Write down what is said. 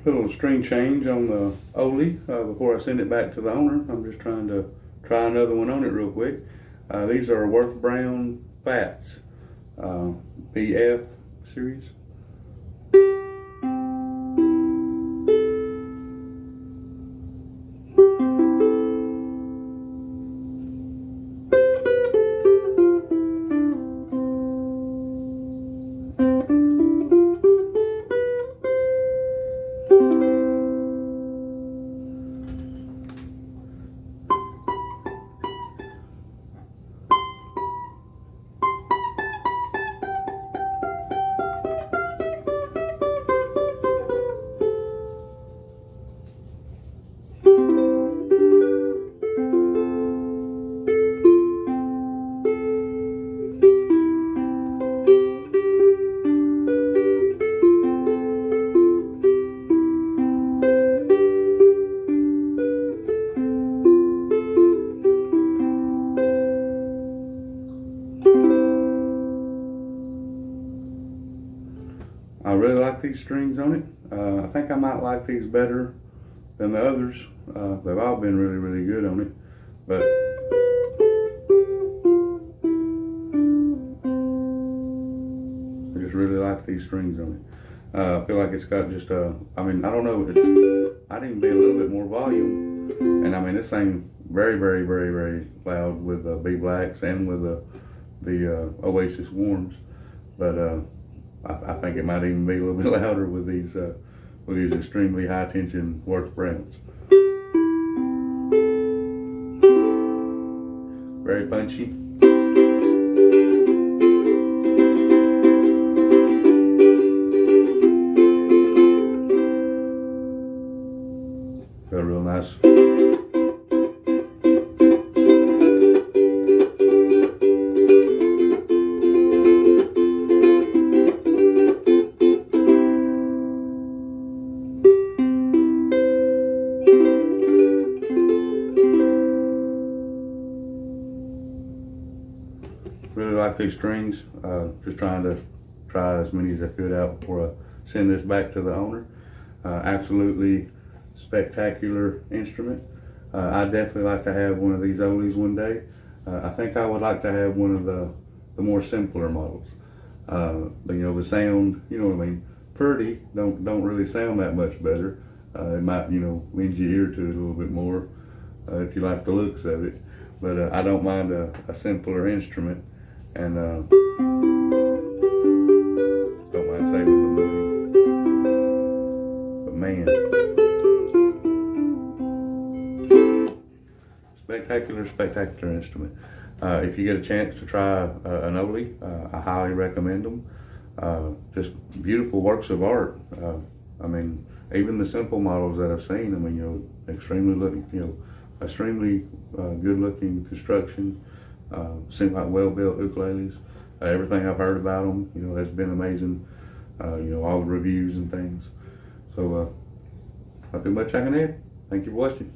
Little string change on the Oli before I send it back to the owner. I'm just trying to try another one on it real quick. These are Worth Brown Fats, BF series. I really like these strings on it. I think I might like these better than the others. They've all been really, really good on it. But I just really like these strings on it. I feel like it's got just I mean, I don't know, I'd even be a little bit more volume. And I mean, this thing very, very, very, very loud with the B blacks and with the Oasis warms. But I think it might even be a little bit louder with these extremely high tension Worth Browns. Very punchy. Got a real nice. Really like these strings. Just trying to try as many as I could out before I send this back to the owner. Absolutely spectacular instrument. I'd definitely like to have one of these Olis one day. I think I would like to have one of the more simpler models. You know, the sound, you know what I mean, pretty, don't really sound that much better. It might, you know, lend your ear to it a little bit more if you like the looks of it. But I don't mind a simpler instrument. And don't mind saving the money. But man, spectacular instrument. If you get a chance to try an Oli, I highly recommend them. Just beautiful works of art. I mean, even the simple models that I've seen, I mean, you know, extremely good looking construction. Seem like well-built ukuleles. Everything I've heard about them, you know, has been amazing. You know, all the reviews and things. So, not too much I can add. Thank you for watching.